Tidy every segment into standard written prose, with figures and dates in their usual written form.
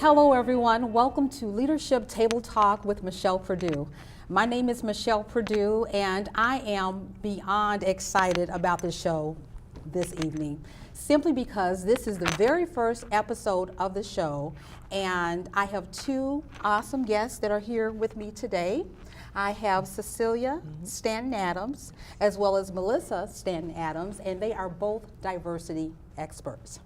Hello, everyone. Welcome to Leadership Table Talk with Michelle Purdue. My name is Michelle Purdue, and I am beyond excited about this show this evening, simply because this is the very first episode of the show, and I have two awesome guests that are here with me today. I have Cecilia Stanton Adams, as well as Melissa Stanton Adams, and they are both diversity experts.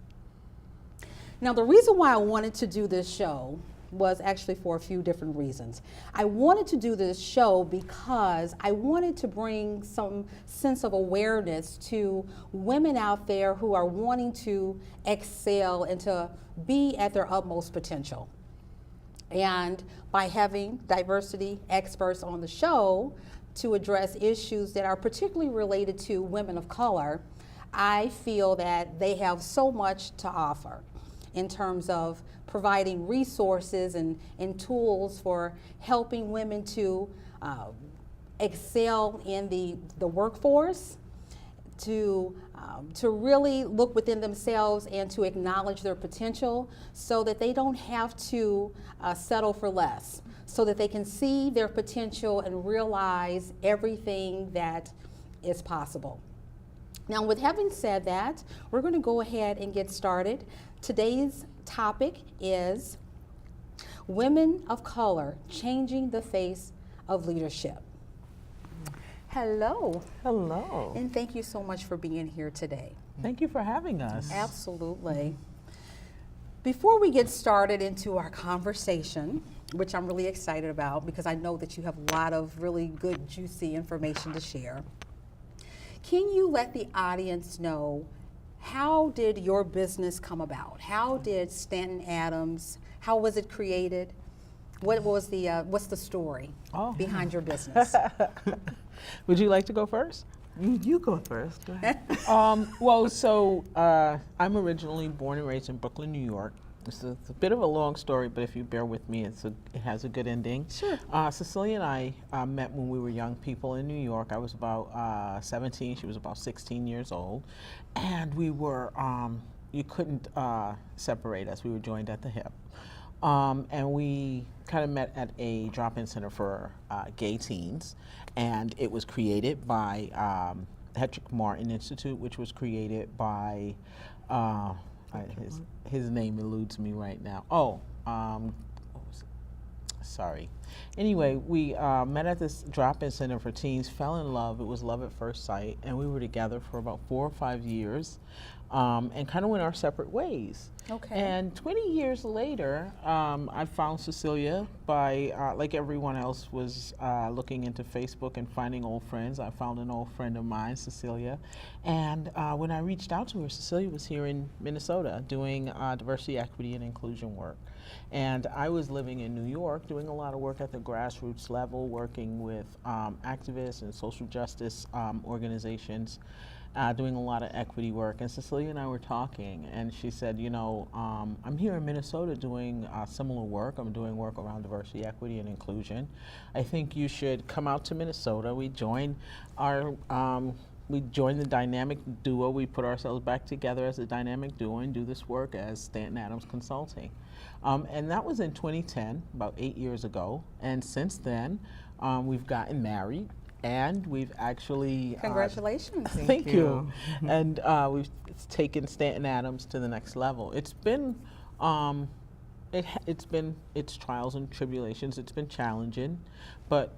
Now, the reason why I wanted to do this show was actually for a few different reasons. I wanted to do this show because I wanted to bring some sense of awareness to women out there who are wanting to excel and to be at their utmost potential. And by having diversity experts on the show to address issues that are particularly related to women of color, I feel that they have so much to offer in terms of providing resources and tools for helping women to excel in the workforce, to really look within themselves and to acknowledge their potential so that they don't have to settle for less, so that they can see their potential and realize everything that is possible. Now, with having said that, we're going to go ahead and get started. Today's topic is Women of Color Changing the Face of Leadership. Hello. Hello. And thank you so much for being here today. Thank you for having us. Absolutely. Before we get started into our conversation, which I'm really excited about because I know that you have a lot of really good, juicy information to share, can you let the audience know, how did your business come about? How did Stanton Adams, how was it created? What's the story behind your business? Would you like to go first? You go first. Go ahead. I'm originally born and raised in Brooklyn, New York. It's a bit of a long story, but if you bear with me, it has a good ending. Sure. Cecilia and I met when we were young people in New York. I was about 17, she was about 16 years old. And we were, you couldn't separate us. We were joined at the hip. And we kind of met at a drop-in center for gay teens. And it was created by Hedrick Martin Institute, which was created by, his name eludes me right now. What was it? Sorry. Anyway, we met at this drop-in center for teens, fell in love. It was love at first sight, and we were together for about 4 or 5 years, and kind of went our separate ways. Okay. And 20 years later, I found Cecilia by, like everyone else was looking into Facebook and finding old friends. I found an old friend of mine, Cecilia, and when I reached out to her, Cecilia was here in Minnesota doing diversity, equity, and inclusion work. And I was living in New York doing a lot of work at the grassroots level, working with activists and social justice organizations, doing a lot of equity work. And Cecilia and I were talking, and she said, you know, I'm here in Minnesota doing similar work. I'm doing work around diversity, equity, and inclusion. I think you should come out to Minnesota. We joined the dynamic duo. We put ourselves back together as a dynamic duo and do this work as Stanton Adams Consulting. And that was in 2010, about 8 years ago. And since then, we've gotten married. And we've actually Congratulations. Thank you. And we've taken Stanton Adams to the next level. It's been its trials and tribulations. It's been challenging, but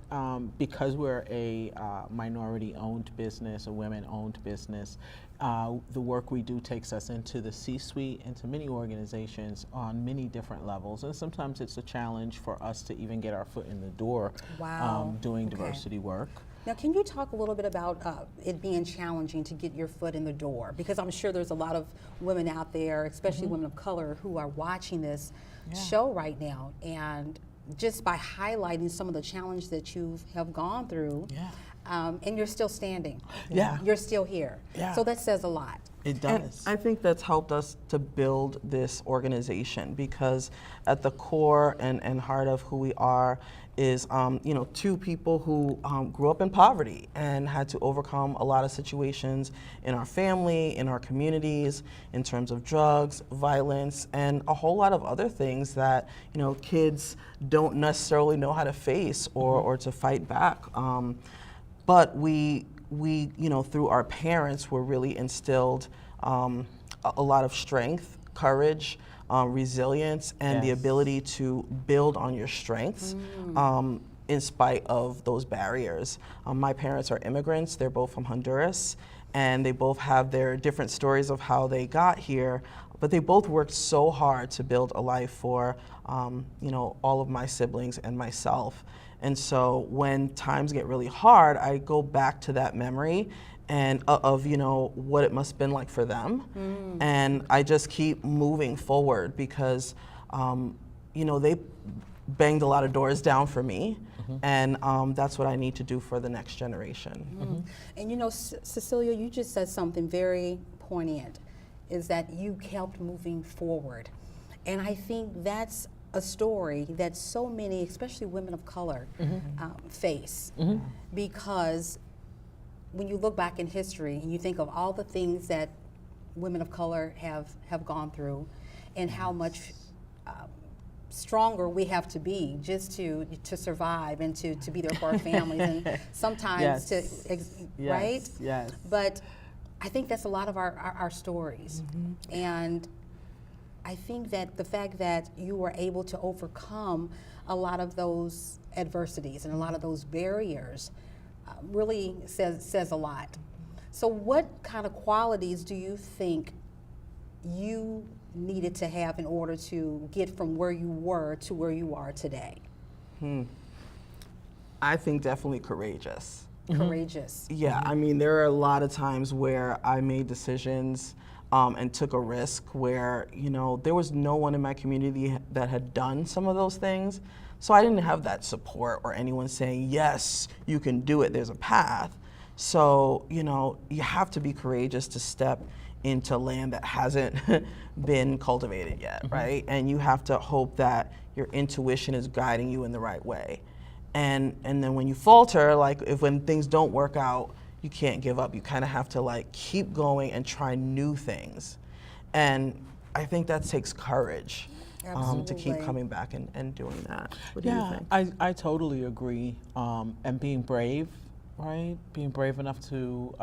because we're a minority-owned business, a women-owned business, the work we do takes us into the C-suite, into many organizations on many different levels, and sometimes it's a challenge for us to even get our foot in the door. Wow. Doing diversity work. Now, can you talk a little bit about it being challenging to get your foot in the door? Because I'm sure there's a lot of women out there, especially women of color, who are watching this show right now. And just by highlighting some of the challenges that you have gone through, and you're still standing. Yeah. You're still here. Yeah. So that says a lot. It And does. I think that's helped us to build this organization because at the core and heart of who we are is, two people who grew up in poverty and had to overcome a lot of situations in our family, in our communities, in terms of drugs, violence, and a whole lot of other things that, kids don't necessarily know how to face or to fight back. But we, through our parents, were really instilled a lot of strength, courage, resilience, and the Yes. ability to build on your strengths in spite of those barriers. My parents are immigrants. They're both from Honduras, and they both have their different stories of how they got here. But they both worked so hard to build a life for, all of my siblings and myself. And so when times get really hard, I go back to that memory and of what it must have been like for them, and I just keep moving forward because they banged a lot of doors down for me, and that's what I need to do for the next generation. And Cecilia, you just said something very poignant, is that you kept moving forward. And I think that's a story that so many, especially women of color, face. Because when you look back in history and you think of all the things that women of color have gone through and how much stronger we have to be just to survive and to be there for our families and sometimes right? Yes. But I think that's a lot of our stories. And I think that the fact that you were able to overcome a lot of those adversities and a lot of those barriers really says a lot. So what kind of qualities do you think you needed to have in order to get from where you were to where you are today? I think definitely courageous. Courageous. Yeah, I mean, there are a lot of times where I made decisions and took a risk where, there was no one in my community that had done some of those things. So I didn't have that support or anyone saying, yes, you can do it, there's a path. So, you have to be courageous to step into land that hasn't been cultivated yet, right? And you have to hope that your intuition is guiding you in the right way. And then when you falter, like when things don't work out, you can't give up. You kind of have to keep going and try new things. And I think that takes courage to keep Absolutely. coming back and doing that. What do you Yeah, think? I totally agree. And being brave, right? Being brave enough to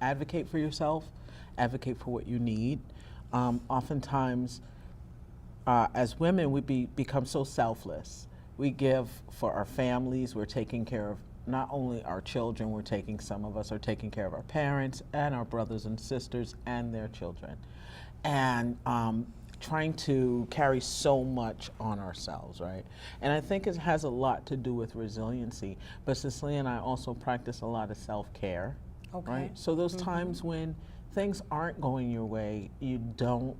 advocate for yourself, advocate for what you need. Oftentimes, as women, we become so selfless. We give for our families. We're taking care of not only our children, some of us are taking care of our parents and our brothers and sisters and their children. And trying to carry so much on ourselves, right? And I think it has a lot to do with resiliency. But Cecilia and I also practice a lot of self-care, Okay. right? So those times when things aren't going your way, you don't,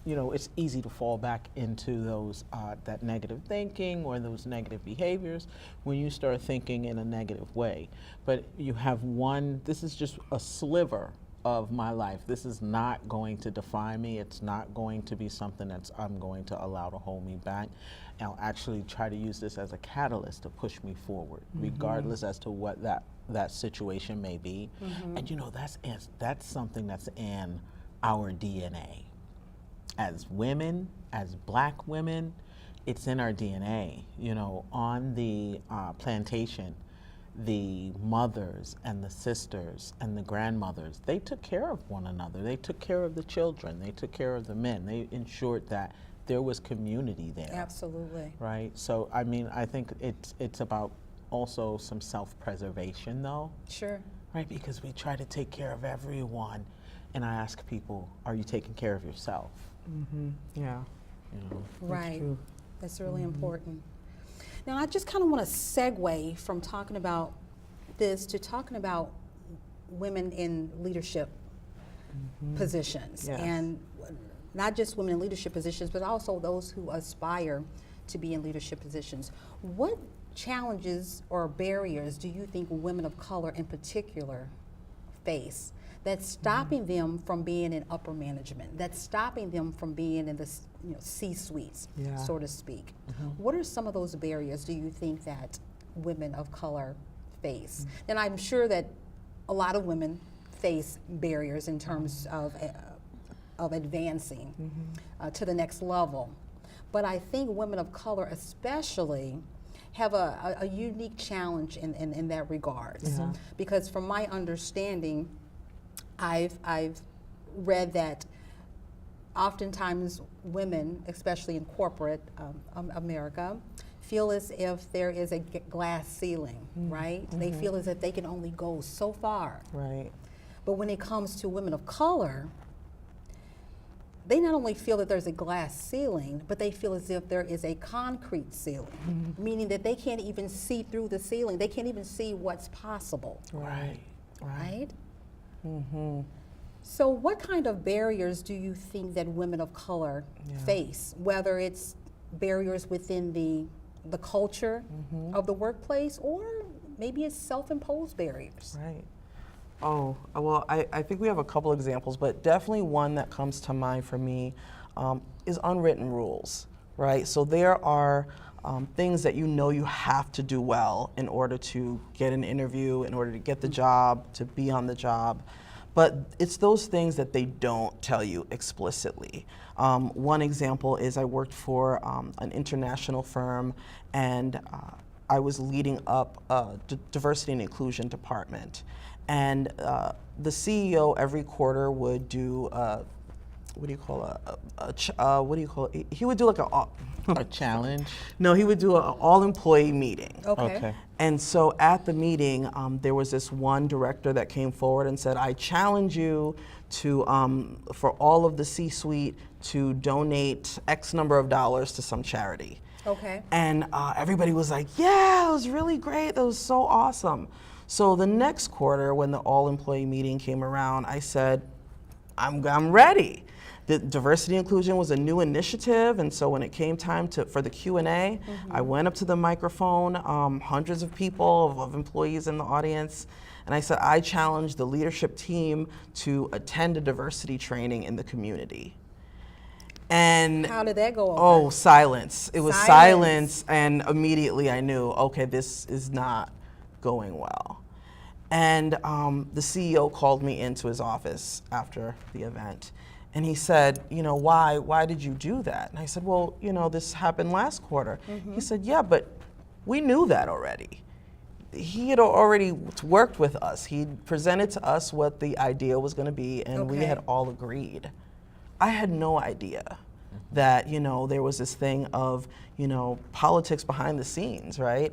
it's easy to fall back into those that negative thinking or those negative behaviors when you start thinking in a negative way. But you have this is just a sliver of my life. This is not going to define me. It's not going to be something I'm going to allow to hold me back. I'll actually try to use this as a catalyst to push me forward, regardless as to what that situation may be. And that's something that's in our DNA. As women, as Black women, it's in our DNA. On the plantation, the mothers and the sisters and the grandmothers, they took care of one another. They took care of the children. They took care of the men. They ensured that there was community there. Absolutely. Right? So, I think it's about also some self-preservation, though. Sure. Right? Because we try to take care of everyone. And I ask people, are you taking care of yourself? Yeah. Right. true. That's really important. Now, I just kind of want to segue from talking about this to talking about women in leadership positions. Yes. And not just women in leadership positions, but also those who aspire to be in leadership positions. What challenges or barriers do you think women of color in particular face that's stopping them from being in upper management, that's stopping them from being in the C-suites, Yeah. so to speak. What are some of those barriers do you think that women of color face? And I'm sure that a lot of women face barriers in terms of advancing to the next level. But I think women of color especially have a unique challenge in that regards. Because from my understanding, I've read that oftentimes women, especially in corporate America, feel as if there is a glass ceiling, right? They feel as if they can only go so far. Right. But when it comes to women of color, they not only feel that there's a glass ceiling, but they feel as if there is a concrete ceiling, meaning that they can't even see through the ceiling. They can't even see what's possible. Right. Right? So what kind of barriers do you think that women of color face, whether it's barriers within the culture of the workplace, or maybe it's self-imposed barriers? Right. Oh, well, I think we have a couple examples, but definitely one that comes to mind for me is unwritten rules, right? So there are things that you have to do well in order to get an interview, in order to get the job, to be on the job. But it's those things that they don't tell you explicitly. One example is I worked for an international firm, and I was leading up a diversity and inclusion department. And the CEO every quarter would do what do you call it? He would do like A challenge. No, he would do an all-employee meeting. Okay. And so at the meeting, there was this one director that came forward and said, "I challenge you to, for all of the C-suite, to donate X number of dollars to some charity." Okay. And everybody was like, "Yeah, it was really great. That was so awesome." So the next quarter, when the all-employee meeting came around, I said, I'm ready. The diversity inclusion was a new initiative, and so when it came time for the Q&A, I went up to the microphone, hundreds of people, of employees in the audience, and I said, I challenge the leadership team to attend a diversity training in the community. And How did that go over? oh, silence. It was silence, and immediately I knew, okay, this is not going well. And the CEO called me into his office after the event, and he said, why did you do that? And I said, well, this happened last quarter. He said, yeah, but we knew that already. He had already worked with us. He presented to us what the idea was going to be, and we had all agreed. I had no idea that, there was this thing of, politics behind the scenes, right?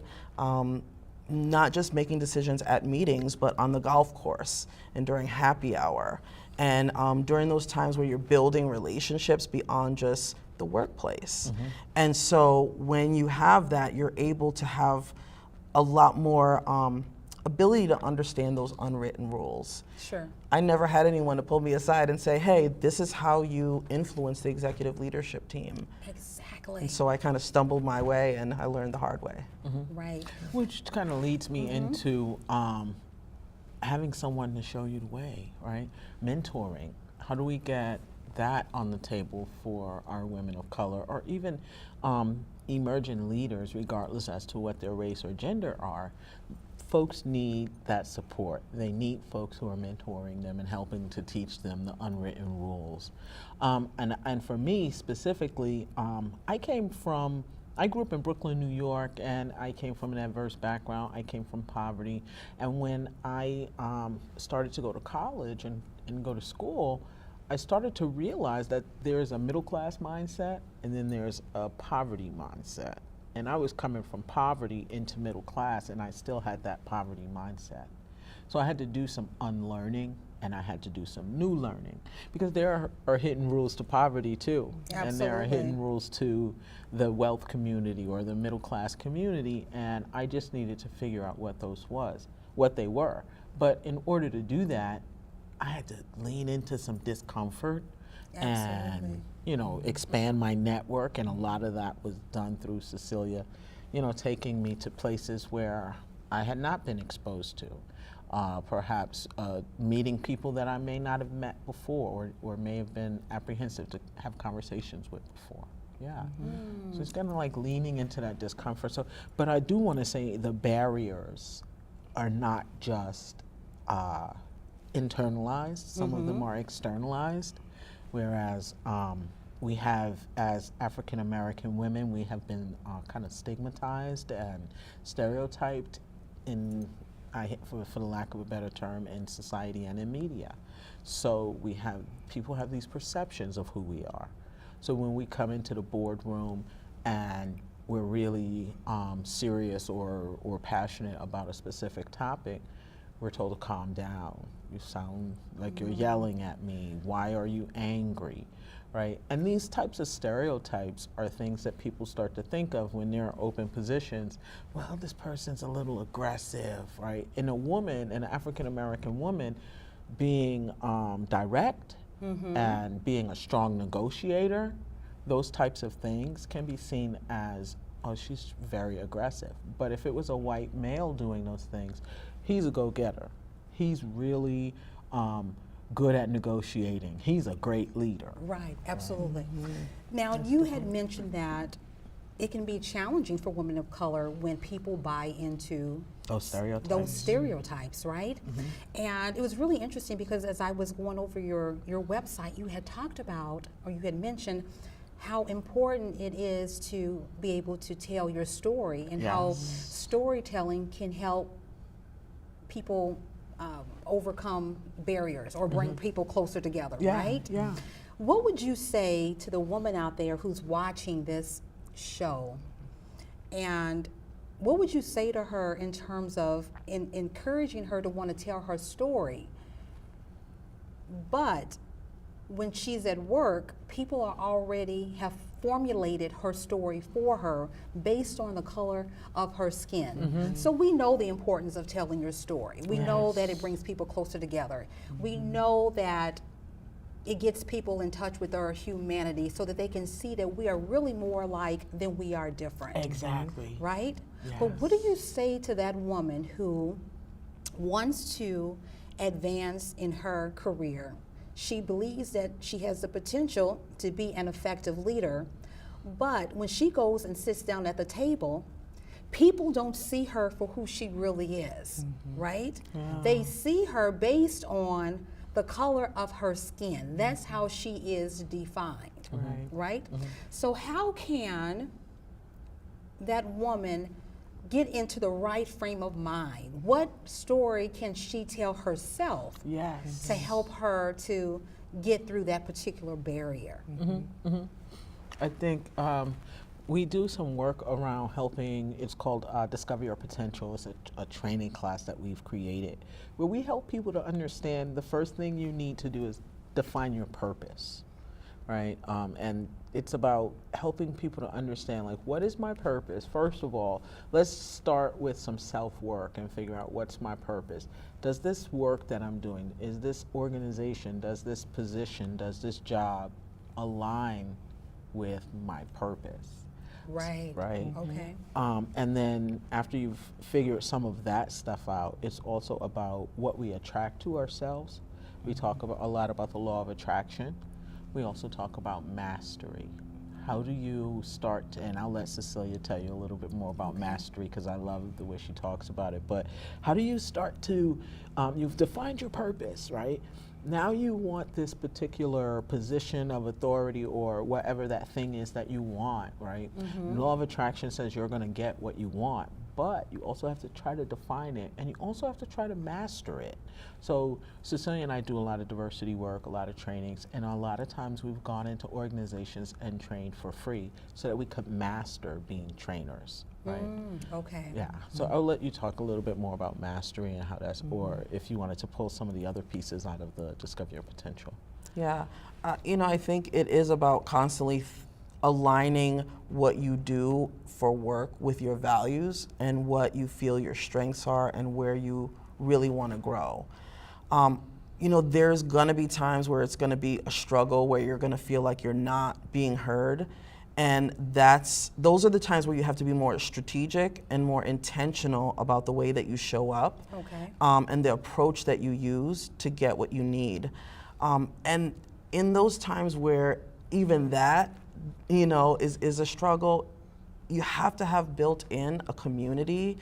Not just making decisions at meetings, but on the golf course and during happy hour. And during those times where you're building relationships beyond just the workplace. And so when you have that, you're able to have a lot more ability to understand those unwritten rules. Sure. I never had anyone to pull me aside and say, hey, this is how you influence the executive leadership team. Exactly. And so I kind of stumbled my way, and I learned the hard way. Right. Which kind of leads me into having someone to show you the way, right? Mentoring. How do we get that on the table for our women of color, or even emerging leaders, regardless as to what their race or gender are? Folks need that support. They need folks who are mentoring them and helping to teach them the unwritten rules. And for me specifically, I grew up in Brooklyn, New York, and I came from an adverse background. I came from poverty. And when I started to go to college and go to school, I started to realize that there's a middle class mindset and then there's a poverty mindset. And I was coming from poverty into middle class, and I still had that poverty mindset. So I had to do some unlearning, and I had to do some new learning, because there are hidden rules to poverty too. Absolutely. And there are hidden rules to the wealth community or the middle class community, and I just needed to figure out what they were. But in order to do that, I had to lean into some discomfort and expand my network, and a lot of that was done through Cecilia, taking me to places where I had not been exposed to. perhaps meeting people that I may not have met before or may have been apprehensive to have conversations with before. Yeah. So it's kind of like leaning into that discomfort. So, but I do want to say the barriers are not just internalized. Some of them are externalized, whereas we have, as African American women, we have been kind of stigmatized and stereotyped in, for the lack of a better term, in society and in media. So people have these perceptions of who we are. So when we come into the boardroom and we're really serious or passionate about a specific topic, we're told to calm down. You sound like you're yelling at me. Why are you angry? Right? And these types of stereotypes are things that people start to think of when they're in open positions. Well, this person's a little aggressive, right? In a woman, an African American woman, being direct and being a strong negotiator, those types of things can be seen as, oh, she's very aggressive. But if it was a white male doing those things, he's a go-getter. He's really good at negotiating. He's a great leader. Right, absolutely. Now, you had mentioned that it can be challenging for women of color when people buy into Those stereotypes, right? And it was really interesting because as I was going over your website, you had talked about, or you had mentioned, how important it is to be able to tell your story and how storytelling can help people overcome barriers or bring people closer together, right? Yeah. What would you say to the woman out there who's watching this show, and what would you say to her in terms of encouraging her to want to tell her story? But when she's at work, people are already have formulated her story for her based on the color of her skin. So we know the importance of telling your story. We know that it brings people closer together. We know that it gets people in touch with our humanity so that they can see that we are really more alike than we are different. Exactly. Right? But what do you say to that woman who wants to advance in her career? She believes that she has the potential to be an effective leader, but when she goes and sits down at the table, people don't see her for who she really is, right? They see her based on the color of her skin. That's how she is defined, right? So how can that woman get into the right frame of mind? What story can she tell herself to help her to get through that particular barrier? I think we do some work around helping. It's called Discover Your Potential. It's a training class that we've created where we help people to understand the first thing you need to do is define your purpose, right? And it's about helping people to understand, like, what is my purpose? First of all, let's start with some self-work and figure out what's my purpose. Does this work that I'm doing, is this organization, does this position, does this job align with my purpose? Right. Right. Okay. And then after you've figured some of that stuff out, it's also about what we attract to ourselves. We talk about a lot about the law of attraction. We also talk about mastery. How do you start to, and I'll let Cecilia tell you a little bit more about mastery because I love the way she talks about it, but how do you start to, you've defined your purpose, right? Now you want this particular position of authority or whatever that thing is that you want, right? Law of attraction says you're going to get what you want, but you also have to try to define it, and you also have to try to master it. So Cecilia and I do a lot of diversity work, a lot of trainings, and a lot of times we've gone into organizations and trained for free so that we could master being trainers, right? Okay. Yeah, so I'll let you talk a little bit more about mastery and how that's, or if you wanted to pull some of the other pieces out of the Discover Your Potential. Yeah, you know, I think it is about constantly aligning what you do for work with your values and what you feel your strengths are and where you really want to grow. You know, there's gonna be times where it's gonna be a struggle, where you're gonna feel like you're not being heard. And those are the times where you have to be more strategic and more intentional about the way that you show up, Okay. and the approach that you use to get what you need. And in those times where even that, is a struggle, you have to have built in a community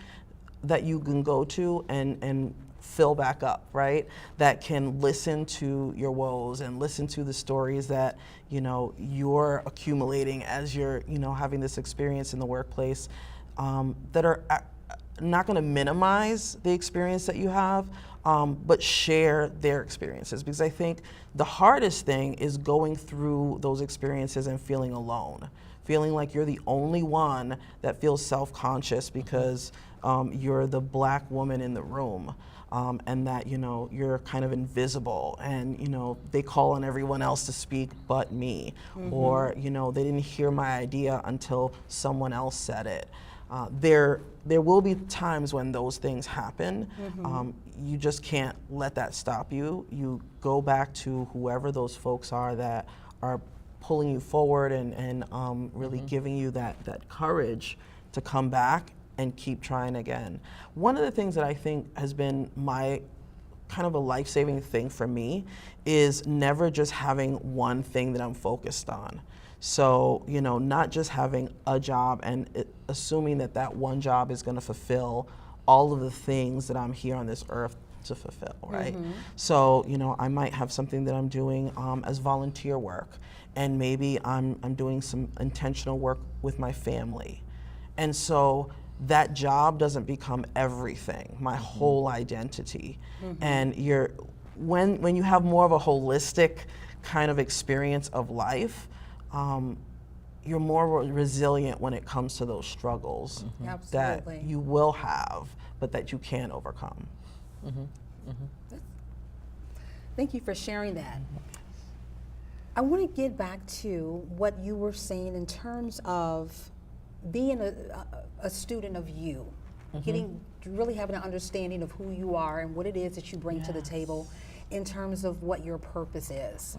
that you can go to and fill back up, right? That can listen to your woes and listen to the stories that, you're accumulating as you're, having this experience in the workplace, that are not going to minimize the experience that you have, but share their experiences. Because I think the hardest thing is going through those experiences and feeling alone, feeling like you're the only one that feels self-conscious because you're the Black woman in the room, and that you're kind of invisible, and they call on everyone else to speak but me, or they didn't hear my idea until someone else said it. There will be times when those things happen. You just can't let that stop you. You go back to whoever those folks are that are pulling you forward and really giving you that courage to come back and keep trying again. One of the things that I think has been my kind of a life-saving thing for me is never just having one thing that I'm focused on. So, not just having a job and assuming that one job is going to fulfill all of the things that I'm here on this earth to fulfill, right? So, I might have something that I'm doing as volunteer work, and maybe I'm doing some intentional work with my family. And so that job doesn't become everything, my whole identity. And when you have more of a holistic kind of experience of life, you're more resilient when it comes to those struggles that Absolutely. you will have, but that you can overcome. Thank you for sharing that. I want to get back to what you were saying in terms of being a student of you, really having an understanding of who you are and what it is that you bring to the table in terms of what your purpose is.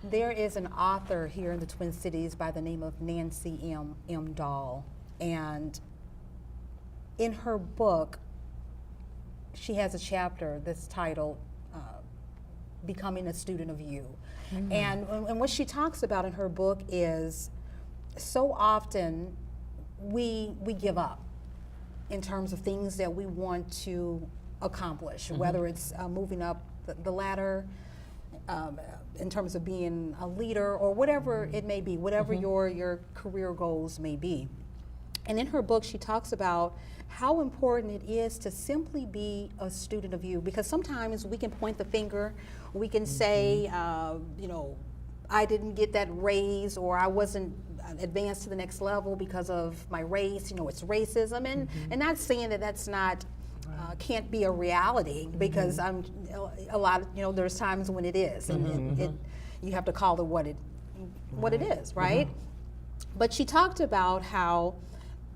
There is an author here in the Twin Cities by the name of Nancy M. Dahl, and in her book, she has a chapter that's titled Becoming a Student of You. And what she talks about in her book is so often we give up in terms of things that we want to accomplish, whether it's moving up the ladder, in terms of being a leader, or whatever it may be, whatever your career goals may be. And in her book, she talks about how important it is to simply be a student of you, because sometimes we can point the finger, we can say, I didn't get that raise, or I wasn't advanced to the next level because of my race. It's racism, and not saying that that's not can't be a reality, because there's times when it is, and you have to call it what it is, right? But she talked about how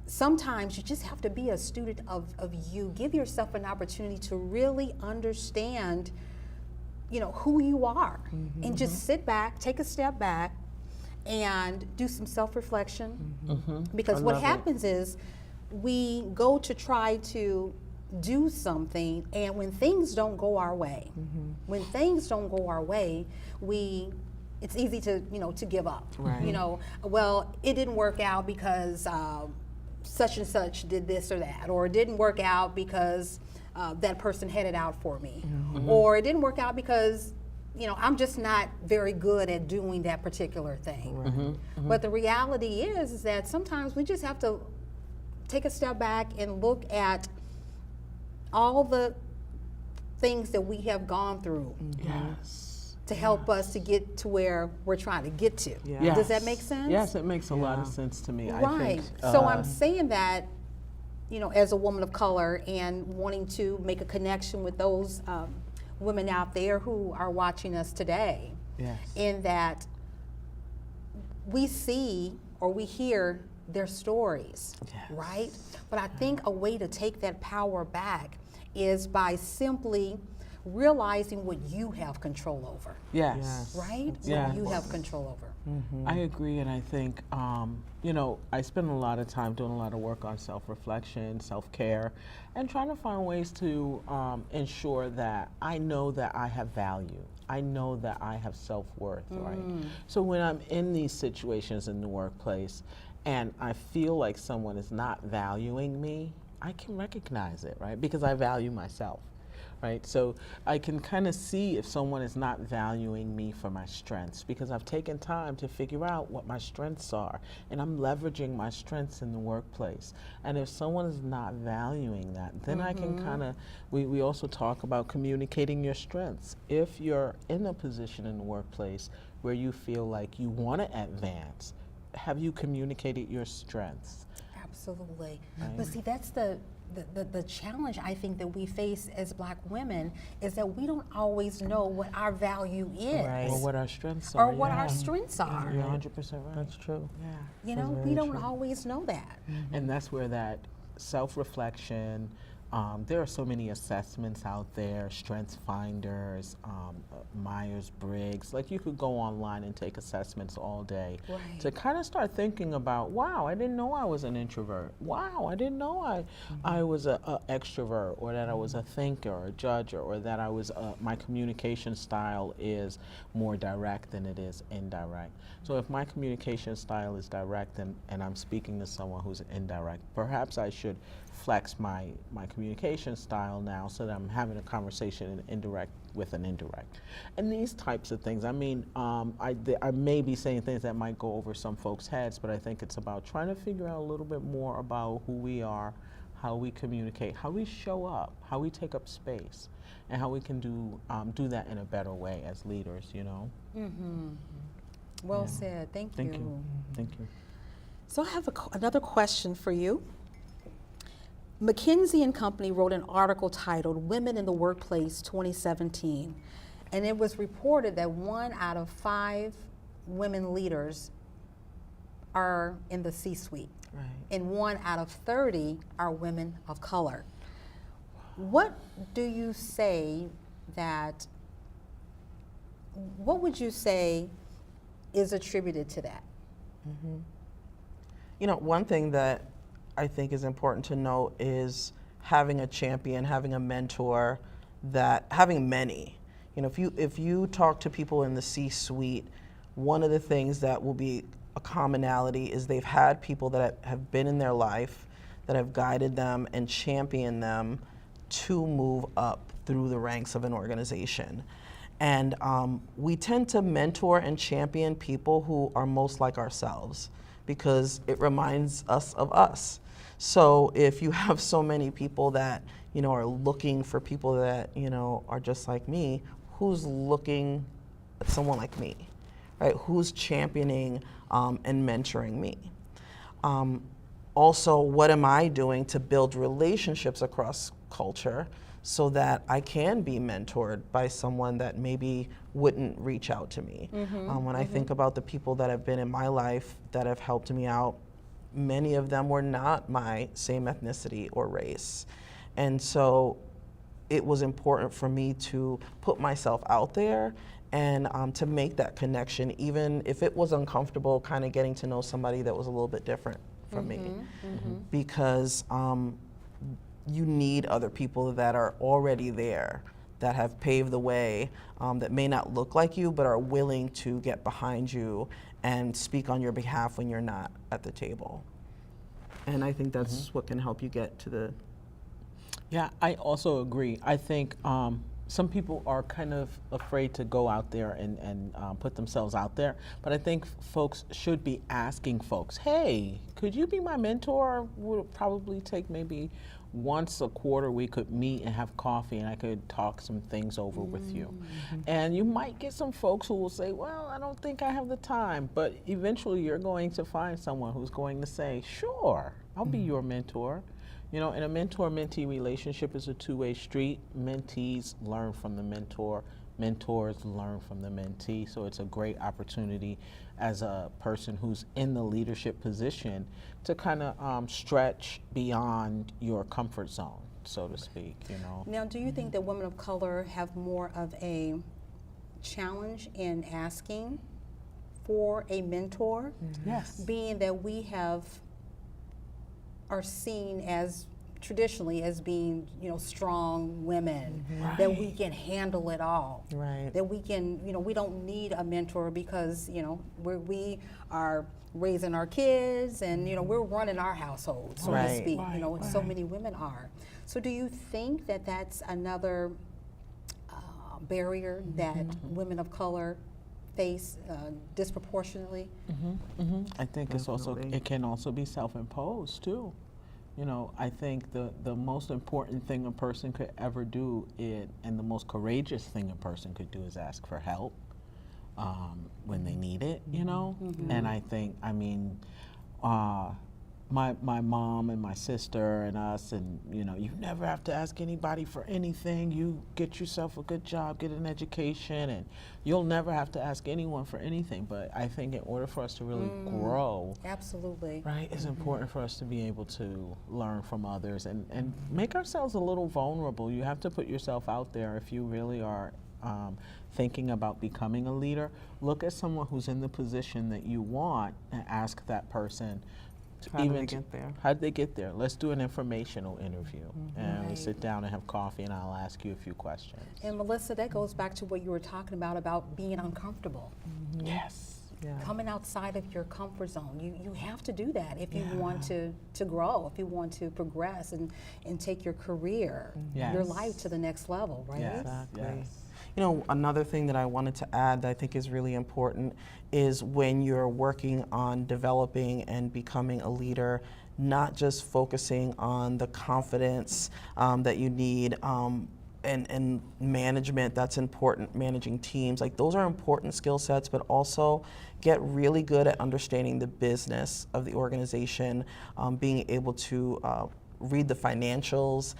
sometimes you just have to be a student of you. Give yourself an opportunity to really understand, who you are, and just sit back, take a step back, and do some self-reflection. Because what happens is we go to try to do something, and when things don't go our way, it's easy to to give up. Right. Well, it didn't work out because such and such did this or that, or it didn't work out because that person had it out for me, or it didn't work out because I'm just not very good at doing that particular thing. But the reality is that sometimes we just have to take a step back and look at all the things that we have gone through to help us to get to where we're trying to get to. Yeah. Does that make sense? Yes, it makes a lot of sense to me. Right. I think, So I'm saying that, as a woman of color and wanting to make a connection with those women out there who are watching us today, in that we see or we hear their stories, right? But I think a way to take that power back is by simply realizing what you have control over, Yes. right? Yeah. What you have control over. I agree, and I think, I spend a lot of time doing a lot of work on self-reflection, self-care, and trying to find ways to ensure that I know that I have value. I know that I have self-worth, right? So when I'm in these situations in the workplace and I feel like someone is not valuing me, I can recognize it, right? Because I value myself. Right? So I can kind of see if someone is not valuing me for my strengths because I've taken time to figure out what my strengths are and I'm leveraging my strengths in the workplace. And if someone is not valuing that, then I can kind of, we also talk about communicating your strengths. If you're in a position in the workplace where you feel like you want to advance, have you communicated your strengths? Absolutely. But see, that's the challenge I think that we face as Black women is that we don't always know what our value is. Right. Or what our strengths are. Or what our strengths are. You're 100% right. That's true. Yeah. You know, we don't always know that. And that's where that self-reflection, there are so many assessments out there, Strengths Finders, Myers-Briggs. Like you could go online and take assessments all day Right. to kind of start thinking about, wow, I didn't know I was an introvert. Wow, I didn't know I was a extrovert, or that I was a thinker, or a judger, or that I was my communication style is more direct than it is indirect. So if my communication style is direct and I'm speaking to someone who's indirect, perhaps I should flex my communication style now so that I'm having a conversation with an indirect. And these types of things, I mean, I may be saying things that might go over some folks' heads, but I think it's about trying to figure out a little bit more about who we are, how we communicate, how we show up, how we take up space, and how we can do that in a better way as leaders, you know? Well said. Thank you. Thank you. Thank you. So I have another question for you. McKinsey & Company wrote an article titled Women in the Workplace 2017, and it was reported that 1 out of 5 women leaders are in the C-suite, Right. and 1 out of 30 are women of color. What would you say is attributed to that? You know, one thing that I think is important to note is having a champion, having a mentor, having many. You know, if you talk to people in the C-suite, one of the things that will be a commonality is they've had people that have been in their life that have guided them and championed them to move up through the ranks of an organization. And we tend to mentor and champion people who are most like ourselves because it reminds us of us. So if you have so many people that, you know, are looking for people that, you know, are just like me, who's looking at someone like me, right? Who's championing and mentoring me? Also, what am I doing to build relationships across culture so that I can be mentored by someone that maybe wouldn't reach out to me? When I think about the people that have been in my life that have helped me out, many of them were not my same ethnicity or race. And so it was important for me to put myself out there and to make that connection, even if it was uncomfortable, kind of getting to know somebody that was a little bit different from me. Because you need other people that are already there, that have paved the way, that may not look like you, but are willing to get behind you and speak on your behalf when you're not at the table. And I think that's what can help you get to the... Yeah, I also agree. I think some people are kind of afraid to go out there and put themselves out there, but I think folks should be asking folks, hey, could you be my mentor? Would probably take maybe once a quarter we could meet and have coffee and I could talk some things over with you. And you might get some folks who will say, well, I don't think I have the time, but eventually you're going to find someone who's going to say, sure, I'll be your mentor. You know, and a mentor-mentee relationship is a two-way street. Mentees learn from the mentor. Mentors learn from the mentee. So it's a great opportunity as a person who's in the leadership position to kind of stretch beyond your comfort zone. so to speak, you know. Now, do you think that women of color have more of a challenge in asking for a mentor, Yes. being that we are seen as traditionally as being, strong women, that we can handle it all, Right. that we can, we don't need a mentor because, we are raising our kids and, we're running our household, so to Right. speak, Right, so many women are. So do you think that that's another barrier that women of color face disproportionately? I think Definitely. it can also be self-imposed too. You know, I think the most important thing a person could ever do, and the most courageous thing a person could do, is ask for help when they need it. You know, and I think, my mom and my sister and us, and you never have to ask anybody for anything. You get yourself a good job, get an education, and you'll never have to ask anyone for anything. But I think in order for us to really grow, Absolutely. right, it's important for us to be able to learn from others and make ourselves a little vulnerable. You have to put yourself out there if you really are thinking about becoming a leader. Look at someone who's in the position that you want and ask that person, How did they get there? how did they get there? Let's do an informational interview, and we Right. sit down and have coffee, and I'll ask you a few questions. And Melissa, that goes back to what you were talking about being uncomfortable. Yes. Yeah. Coming outside of your comfort zone. You have to do that if you want to grow, if you want to progress and take your career, your Yes. life to the next level, right? Yes. Exactly. Yes. Another thing that I wanted to add that I think is really important is when you're working on developing and becoming a leader, not just focusing on the confidence that you need and management, that's important, managing teams. Like, those are important skill sets, but also get really good at understanding the business of the organization, being able to read the financials,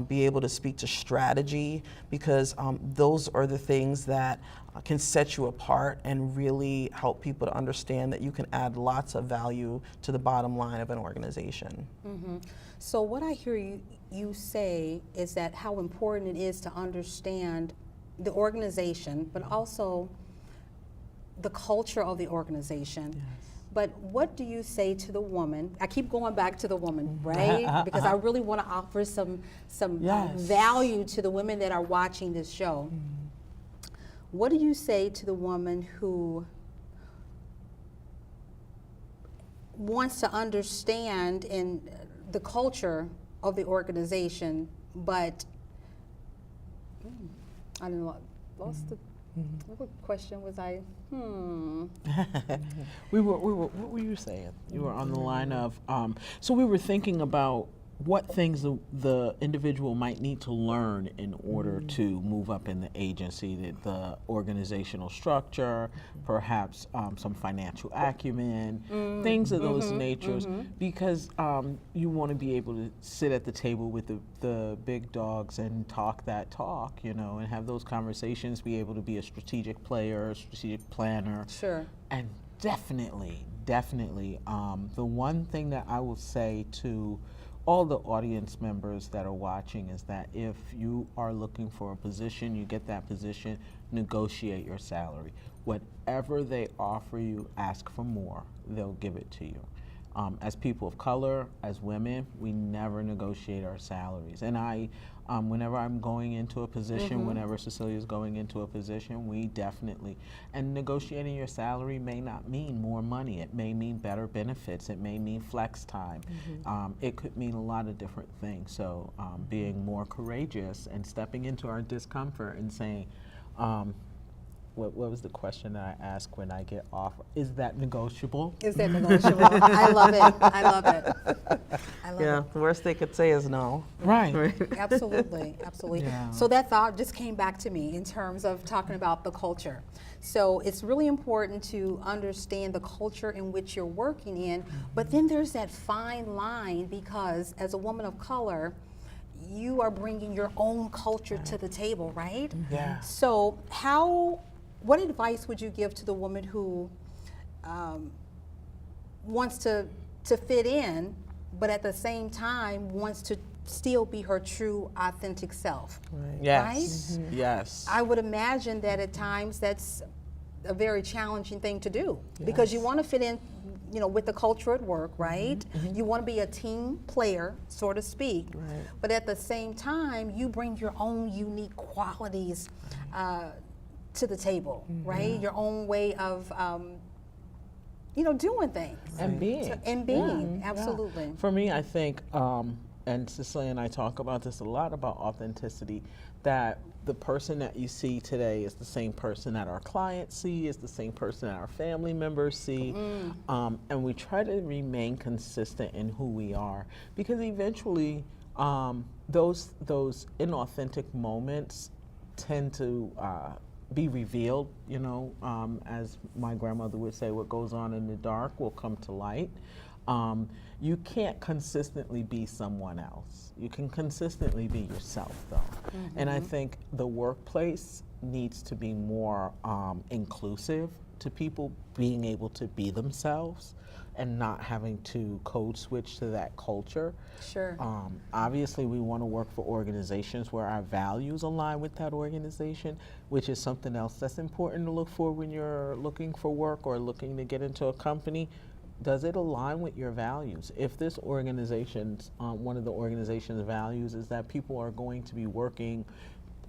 be able to speak to strategy, because those are the things that can set you apart and really help people to understand that you can add lots of value to the bottom line of an organization. So what I hear you say is that how important it is to understand the organization, but also the culture of the organization. But what do you say to the woman? I keep going back to the woman, right? Because I really want to offer some Yes. value to the women that are watching this show. What do you say to the woman who wants to understand in the culture of the organization, but I don't know, lost the what question was I? What were you saying? You were on the line of, so we were thinking about what things the individual might need to learn in order to move up in the agency, the organizational structure, perhaps some financial acumen, things of those natures, because you want to be able to sit at the table with the big dogs and talk that talk, and have those conversations, be able to be a strategic player, a strategic planner. Sure. And definitely, the one thing that I will say to all the audience members that are watching is that if you are looking for a position, you get that position, negotiate your salary. Whatever they offer you, ask for more. They'll give it to you. As people of color, as women, we never negotiate our salaries. And whenever I'm going into a position, whenever Cecilia is going into a position, we definitely, and negotiating your salary may not mean more money. It may mean better benefits. It may mean flex time. It could mean a lot of different things. So being more courageous and stepping into our discomfort and saying, what was the question that I ask when I get offered? Is that negotiable? Is that negotiable? I love it. I love it. I love Yeah, it. the worst they could say is no. Right. Absolutely, absolutely. Yeah. So that thought just came back to me in terms of talking about the culture. So it's really important to understand the culture in which you're working in, but then there's that fine line because as a woman of color, you are bringing your own culture to the table, right? Yeah. So what advice would you give to the woman who wants to fit in, but at the same time wants to still be her true, authentic self. Yes. Yes. I would imagine that at times that's a very challenging thing to do because you want to fit in, you know, with the culture at work, right? You want to be a team player, so to speak. Right. But at the same time, you bring your own unique qualities to the table, right? Your own way of, you know, doing things. And being. Absolutely. For me, I think, and Cecilia and I talk about this a lot, about authenticity, that the person that you see today is the same person that our clients see, is the same person that our family members see, and we try to remain consistent in who we are, because eventually those inauthentic moments tend to be revealed, you know, as my grandmother would say, what goes on in the dark will come to light. You can't consistently be someone else. You can consistently be yourself, though. And I think the workplace needs to be more inclusive to people being able to be themselves and not having to code switch to that culture. Sure. Obviously, we want to work for organizations where our values align with that organization, which is something else that's important to look for when you're looking for work or looking to get into a company. Does it align with your values? If this organization's, one of the organization's values is that people are going to be working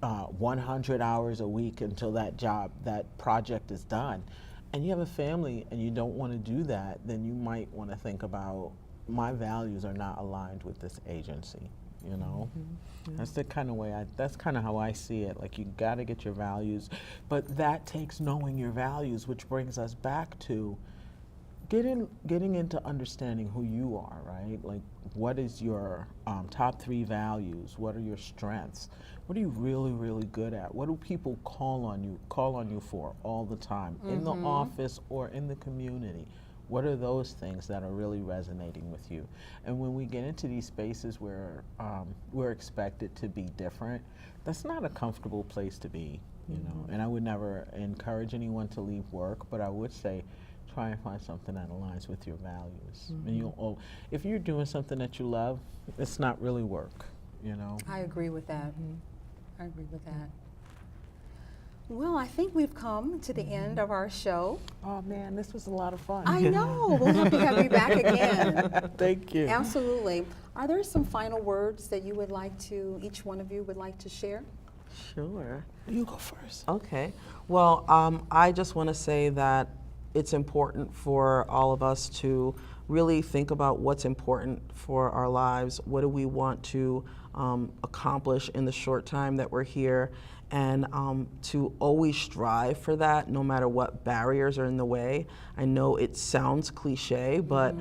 100 hours a week until that project is done, and you have a family and you don't want to do that, then you might want to think about, my values are not aligned with this agency, you know? That's the kind of way that's kind of how I see it. Like, you got to get your values, but that takes knowing your values, which brings us back to getting into understanding who you are, right? Like, what is your top 3 values? What are your strengths? What are you really, really good at? What do people call on you for all the time, in the office or in the community? What are those things that are really resonating with you? And when we get into these spaces where we're expected to be different, that's not a comfortable place to be, you know? And I would never encourage anyone to leave work, but I would say, try and find something that aligns with your values. And if you're doing something that you love, it's not really work, you know? I agree with that. I agree with that. Well, I think we've come to the end of our show. Oh man, this was a lot of fun. I know. We'll have to have you back again. Thank you. Absolutely. Are there some final words that you would like to, each one of you would like to share? Sure. You go first. Okay. Well, I just want to say that it's important for all of us to really think about what's important for our lives. What do we want to accomplish in the short time that we're here? And to always strive for that, no matter what barriers are in the way. I know it sounds cliche, but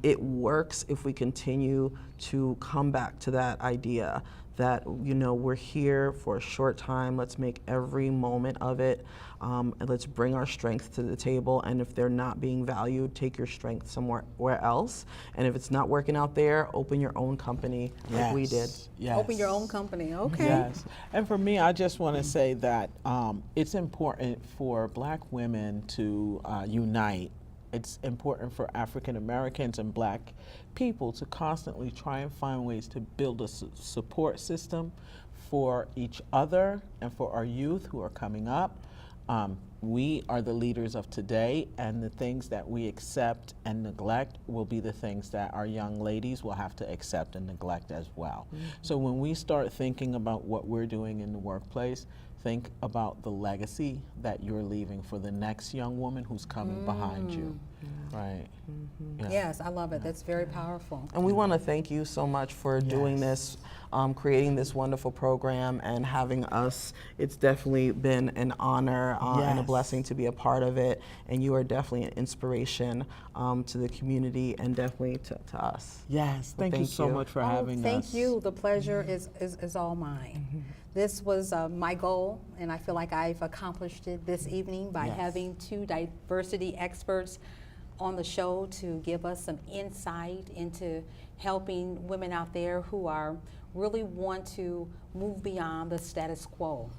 it works if we continue to come back to that idea that, you know, we're here for a short time. Let's make every moment of it. And let's bring our strength to the table. And if they're not being valued, take your strength somewhere else. And if it's not working out there, open your own company like we did. Yes. Open your own company. Okay. Yes. And for me, I just want to say that it's important for Black women to unite. It's important for African Americans and Black people to constantly try and find ways to build a support system for each other and for our youth who are coming up. We are the leaders of today, and the things that we accept and neglect will be the things that our young ladies will have to accept and neglect as well. So when we start thinking about what we're doing in the workplace, think about the legacy that you're leaving for the next young woman who's coming behind you, right? Yeah. Yes, I love it. That's very powerful. And we want to thank you so much for doing this, creating this wonderful program and having us. It's definitely been an honor and a blessing to be a part of it. And you are definitely an inspiration to the community and definitely to us. Yes, thank you so much for having us. Thank you. The pleasure is all mine. This was my goal, and I feel like I've accomplished it this evening by having 2 diversity experts on the show to give us some insight into helping women out there who are really want to move beyond the status quo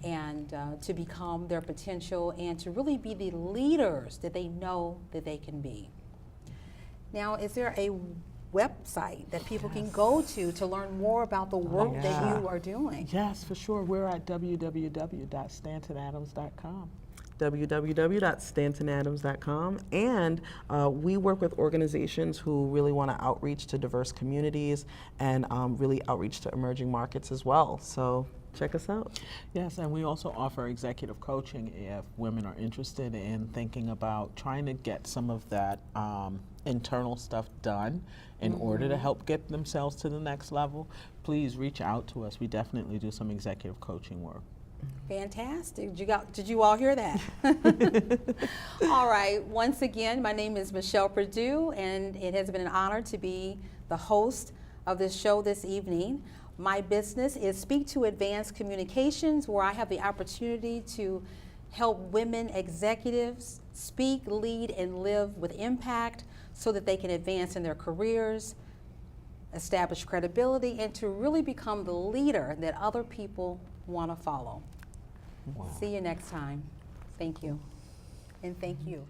and to become their potential and to really be the leaders that they know that they can be. Now, is there a website that people can go to learn more about the work that yeah. you are doing. Yes, for sure. We're at www.stantonadams.com. www.stantonadams.com, and we work with organizations who really want to outreach to diverse communities and really outreach to emerging markets as well. So check us out. Yes, and we also offer executive coaching if women are interested in thinking about trying to get some of that internal stuff done in order to help get themselves to the next level. Please reach out to us. We definitely do some executive coaching work. Fantastic. Did you all hear that? All right. Once again, my name is Michelle Perdue, and it has been an honor to be the host of this show this evening. My business is Speak to Advanced Communications, where I have the opportunity to help women executives speak, lead, and live with impact so that they can advance in their careers, establish credibility, and to really become the leader that other people want to follow. Wow. See you next time. Thank you. And thank you.